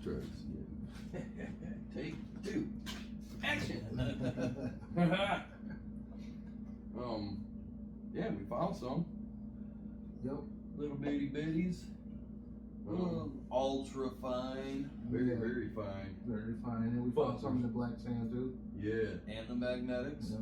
strikes. Take two. Action. Yeah, we found some. Yep. Little bitty bitties. Ultra fine. Very fine. Very fine. And we found some in the black sand too. Yeah. And the magnetics. Yep.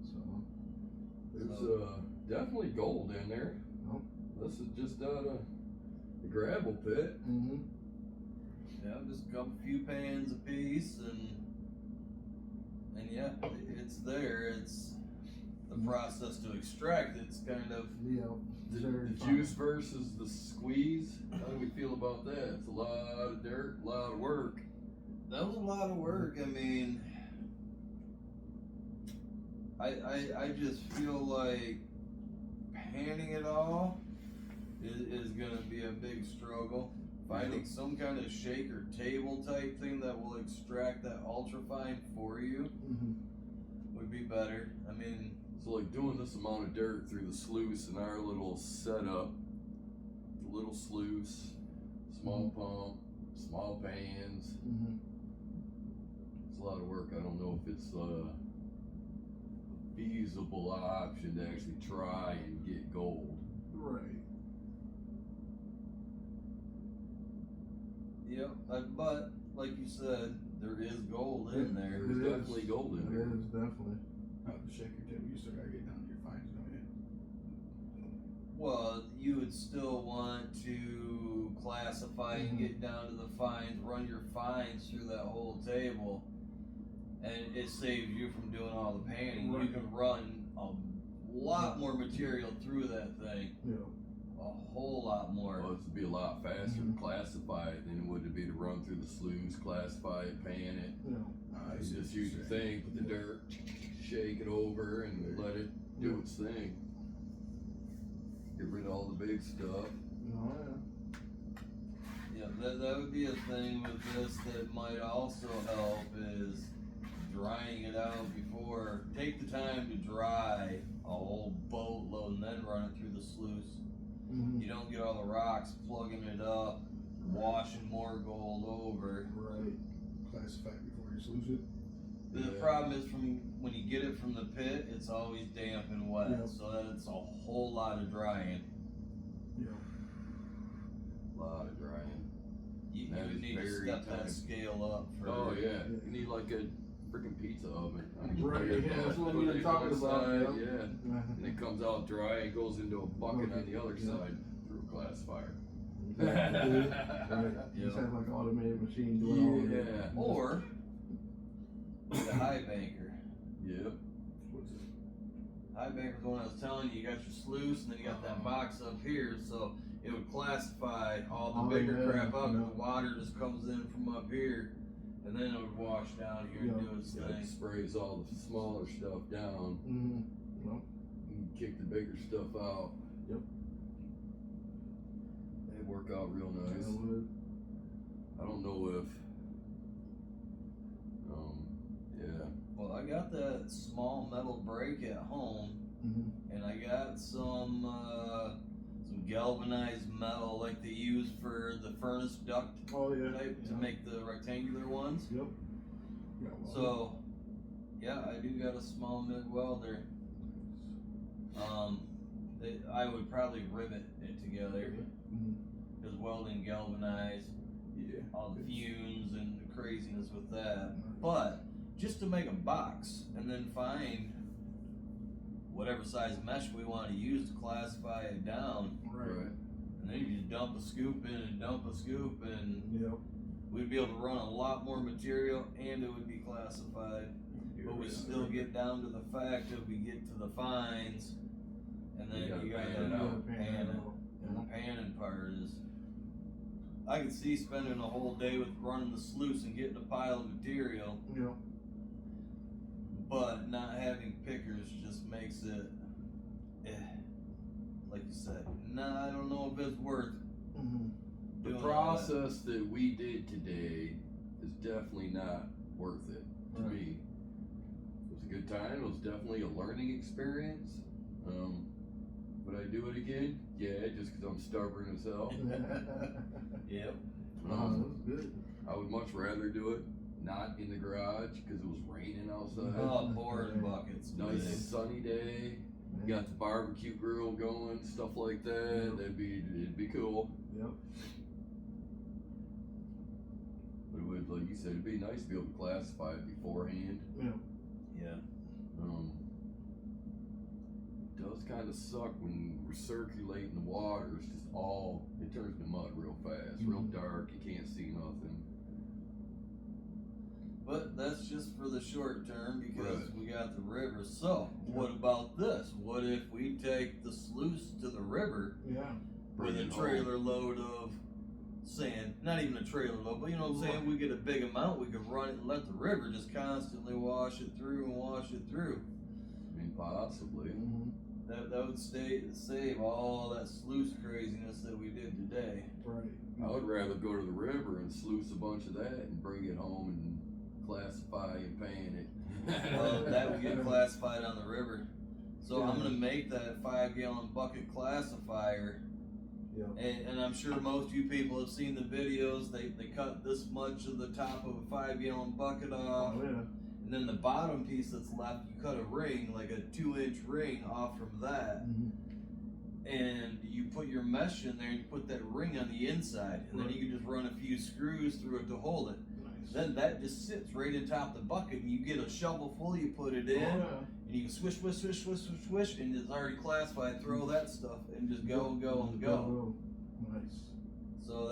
So there's definitely gold in there. Nope. This is just out of the gravel pit. Mm-hmm. Yeah, just a few pans a piece, and yeah, it's there. It's the process to extract. It's kind of the juice versus the squeeze. How do we feel about that? It's a lot of dirt, a lot of work. That was a lot of work. I mean, I just feel like panning it all is gonna be a big struggle. Finding some kind of shake or table type thing that will extract that ultrafine for you would be better. I mean, so like doing this amount of dirt through the sluice in our little setup, the little sluice, small pump, small pans. It's a lot of work. I don't know if it's a feasible option to actually try and get gold. Right. Yep, but like you said, there is gold in there. There's definitely gold in there. There is definitely. The shaker table, you still gotta get down to your fines, don't you? Well, you would still want to classify and get down to the fines, run your fines through that whole table, and it saves you from doing all the panning. Right. You can run a lot more material through that thing. Yeah. A whole lot more. Well, it'd be a lot faster to classify it than it would to be to run through the sluice, classify it, pan it. Yeah. You just use your thing, put the dirt, shake it over, and let it do its thing. Get rid of all the big stuff. Yeah, that would be a thing with this that might also help is drying it out before. Take the time to dry a whole boatload and then run it through the sluice. You don't get all the rocks plugging it up, washing more gold over. Right. Classify it before you sluice it. The problem is from when you get it from the pit, it's always damp and wet, so that's a whole lot of drying. Yeah. A lot of drying. You That is need to very step that time- scale up for. Oh yeah, you need like a freaking pizza oven. Right, yeah, that's what we Put were it talking on the about, side, yeah. yeah. And it comes out dry and goes into a bucket on the other side through a classifier. Right. Just have like an automated machine doing all of it. Yeah. Or the high banker. Yep. What's it? High banker's the one I was telling you. You got your sluice, and then you got that box up here, so it would classify all the bigger crap out, and the water just comes in from up here, and then it would wash down here and do its Yeah, thing. it sprays all the smaller stuff down. And kick the bigger stuff out. Yep. They work out real nice. I don't know if yeah. Well, I got that small metal brake at home, and I got some galvanized metal like they use for the furnace duct type to make the rectangular ones. Yep. So, yeah, I do got a small MIG welder. I would probably rivet it together because welding galvanized, all the fumes and the craziness with that. But just to make a box and then find whatever size mesh we want to use to classify it down. Right. And then you just dump a scoop in and dump a scoop, and we'd be able to run a lot more material and it would be classified. But we still get down to the fact that we get to the fines, and then you gotta pan it. And the panning part is, I can see spending a whole day with running the sluice and getting a pile of material. But not having pickers just makes it, like you said, I don't know if it's worth The process that we did today is definitely not worth it to me. It was a good time. It was definitely a learning experience. Would I do it again? Yeah, just because I'm stubborn as hell. Yep. That was good. I would much rather do it not in the garage because it was raining outside. Oh, boring buckets. Nice dude. sunny day. You got the barbecue grill going, stuff like that. It'd be cool. Yep. But it would, like you said, it'd be nice to be able to classify it beforehand. Yep. Yeah. It does kind of suck when we're circulating the water. It's just it turns to mud real fast, real dark. You can't see nothing. But that's just for the short term because Right. we got the river. So, what about this? What if we take the sluice to the river Yeah. with a Bring it trailer load of sand? Not even a trailer load, but you know what I'm saying? We get a big amount, we could run it and let the river just constantly wash it through and wash it through. I mean, possibly. Mm-hmm. That would save all that sluice craziness that we did today. Right. I would rather go to the river and sluice a bunch of that and bring it home and classify and pan it. Well, that would get classified on the river. So I'm gonna make that 5-gallon bucket classifier. Yeah. And I'm sure most of you people have seen the videos. They cut this much of the top of a 5-gallon bucket off. Oh, yeah. And then the bottom piece that's left, you cut a ring, like a 2-inch ring off from that. Mm-hmm. And you put your mesh in there and you put that ring on the inside. And then you can just run a few screws through it to hold it. Nice. Then that just sits right on top of the bucket and you get a shovel full, you put it in. Oh, yeah. And you can swish, swish, swish, swish, swish, swish, and it's already classified. Throw that stuff and just go and go and go. Nice. So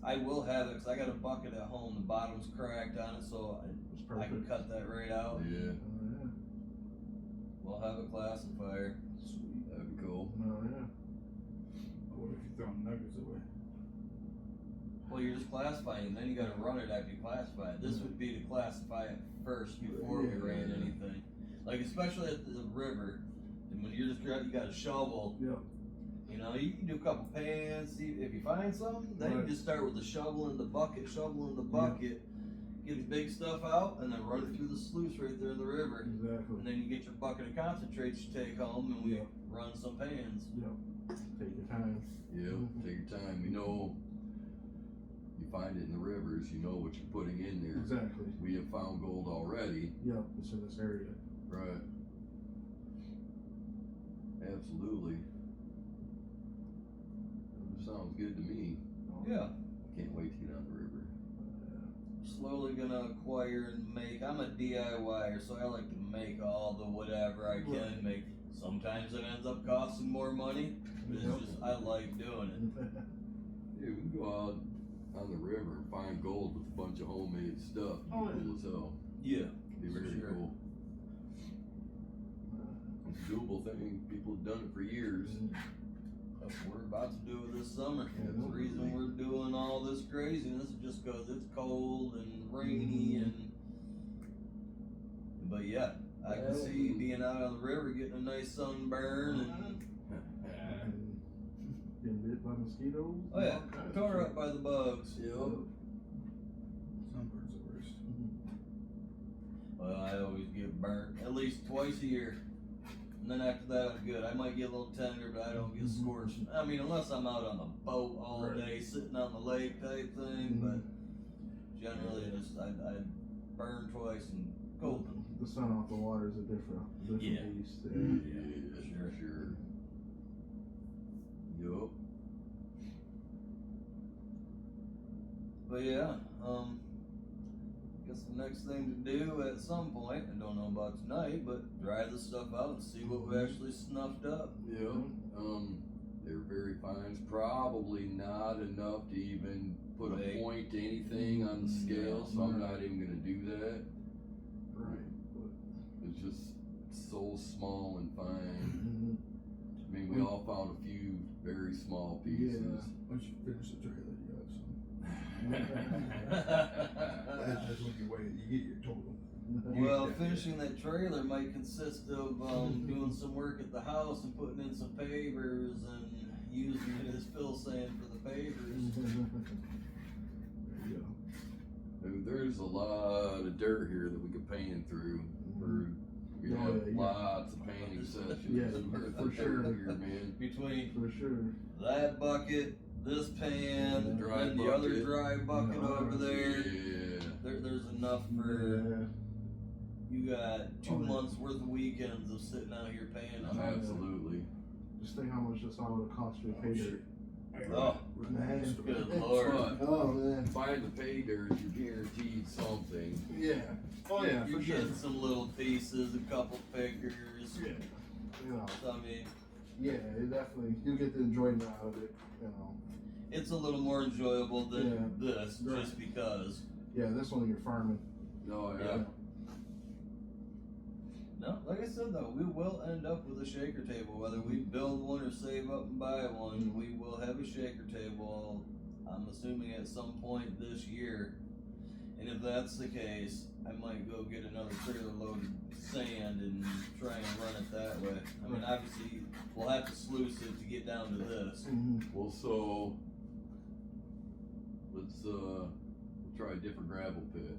I will have it because I got a bucket at home. The bottom's cracked on it, so It's I can perfect. cut that right out. Yeah, Oh, yeah. We'll have a classifier. Sweet. that'd be cool. Oh, yeah. What if you throw nuggets away? Well, you're just classifying, and then you got to run it after you classify it. This would be to classify it first before we ran anything. Like especially at the river, and when you're just you got a shovel. Yep. You know, you can do a couple pans. See if you find something, then you Right. just start with the shovel in the bucket, get the big stuff out, and then run it through the sluice right there in the river. Exactly. And then you get your bucket of concentrates you take home, and we Yep. run some pans. Yep. Take your time. Yeah, take your time. You know, you find it in the rivers. You know what you're putting in there. Exactly. We have found gold already. Yep. It's in this area. Right. Absolutely. Sounds good to me. Yeah. Can't wait to get on the river. Slowly gonna acquire and make. I'm a DIYer, so I like to make all the whatever I can make. Sometimes it ends up costing more money, but it's just I like doing it. Yeah, we can go out on the river and find gold with a bunch of homemade stuff. Oh, Cool as hell. Yeah. Be very Sure. cool. It's a doable thing. People have done it for years. That's what we're about to do it this summer. Yeah, The reason we're doing all this craziness is just because it's cold and rainy but yeah, I can see being out on the river, getting a nice sunburn and Getting bit by mosquitoes. oh yeah, all kinds of tore shit. up by the bugs. Yep. Sunburn's the worst. Well, I always get burnt at least twice a year. And then after that, I'm good. I might get a little tender, but I don't get scorched. I mean, unless I'm out on the boat all day, sitting on the lake type thing. But generally, I burn twice and cold. The sun off the water is a different Yeah. beast. Yeah, sure. Yup. But yeah, guess the next thing to do at some point, I don't know about tonight, but dry this stuff out and see what we actually snuffed up. Yeah. They're very fine. It's probably not enough to even put a Weight. point to anything on the scale, so I'm not even gonna do that. Right. It's just so small and fine. I mean, we all found a few very small pieces. Once you finish the trailer, you have some. That's when you wait, you get your total. Well, finishing that trailer might consist of doing some work at the house and putting in some pavers and using it as fill sand for the pavers. There you go. And there's a lot of dirt here that we could pan through. We Oh, have yeah. lots of painting sessions. Yeah, worth for of sure. dirt here, man. Between For sure. that bucket, this pan, The dry and the other bucket. dry bucket Yeah. over there. Yeah. enough for, Yeah. you got 2 Oh, yeah. months worth of weekends of sitting out here paying on it. Absolutely. Just think how much this all would have cost you to pay dirt. Oh, Man. good lord. But Oh man. buying the pay dirt, you're guaranteed something. Yeah. Oh yeah, You're for sure. getting some little pieces, a couple pickers. Yeah. You know. So, I mean, Yeah, it definitely you get the enjoyment out of it. You know. it's a little more enjoyable than Yeah. this, Right. just because. Yeah, this one you're farming. No, Yeah. No, like I said though, we will end up with a shaker table. Whether we build one or save up and buy one, we will have a shaker table. I'm assuming at some point this year. And if that's the case, I might go get another trailer load of sand and try and run it that way. I mean, obviously, we'll have to sluice it to get down to this. Mm-hmm. Well, so let's we'll try a different gravel pit.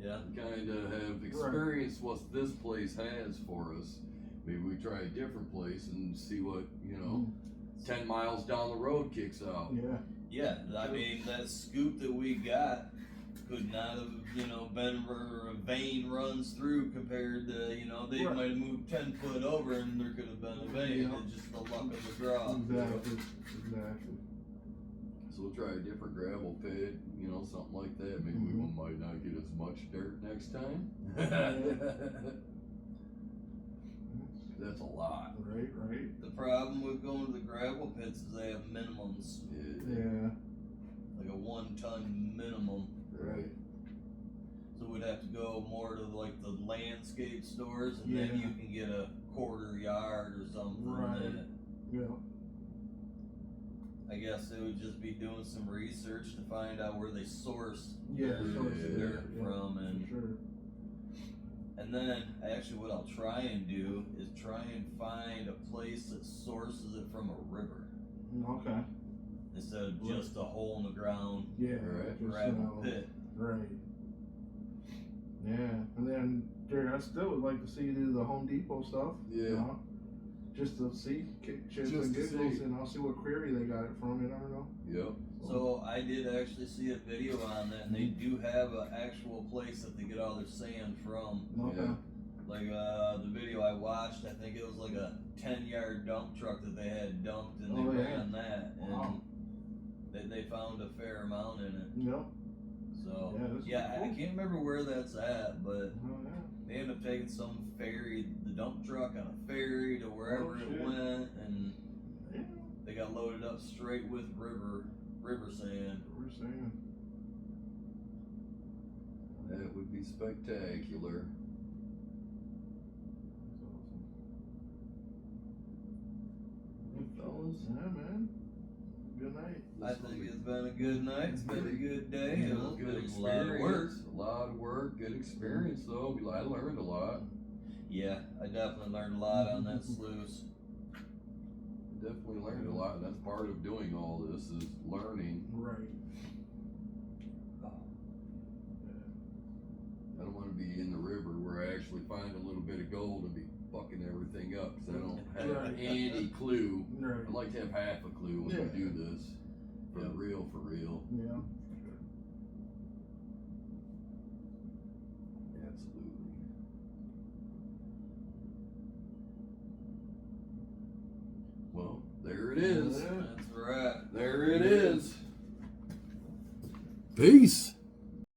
Yeah. Kind of have experienced what this place has for us. Maybe we try a different place and see what 10 miles down the road kicks out. Yeah. Yeah, I mean, that scoop that we got could not have, been where a vein runs through compared to, they Right. might have moved 10 foot over and there could have been a vein. Yeah. It's just the luck of the draw. Exactly. So we'll try a different gravel pit, something like that. Maybe we might not get as much dirt next time. That's a lot. Right. The problem with going to the gravel pits is they have minimums, Yeah. like a 1 ton minimum. Right. So we'd have to go more to like the landscape stores, and then Yeah. you can get a quarter yard or something. Right. That Yeah. I guess it would just be doing some research to find out where they source Yeah. their Yeah. dirt Yeah. from, and For sure. then actually what I'll try and do is try and find a place that sources it from a river Okay. instead of just a hole in the ground Yeah. Right. Just, gravel pit. Right. Yeah. And then, Jerry, I still would like to see you do the Home Depot stuff. Yeah. You know? Just to see, shits Just and to giggles, see. and I'll see what query they got it from. You never know. Yep. So I did actually see a video on that, and they do have an actual place that they get all their sand from. Okay. Yeah. Like the video I watched, I think it was like a 10-yard dump truck that they had dumped, and they Oh, yeah. ran that, and Wow. they found a fair amount in it. Yep. So Yeah, that's I cool. can't remember where that's at, but Oh yeah. they ended up taking some ferry, the dump truck on a ferry to wherever Oh, it shit. went, and Yeah. they got loaded up straight with river sand. We're saying. That would be spectacular. That's awesome. Fellas. Yeah, man. Good night. I think it's been a good night. It's been a good day. Yeah, It was good a lot of experience. work. A lot of work. Good experience though. I learned a lot. Yeah, I definitely learned a lot on that sluice. Definitely learned a lot, and that's part of doing all this is learning. Right. I don't want to be in the river where I actually find a little bit of gold and be fucking everything up because I don't have Right. any clue. Right. I'd like to have half a clue when Yeah. we do this. For Yeah. real, for real. Yeah. Absolutely. Well, there it is. Yeah. That's right. There it is. Peace.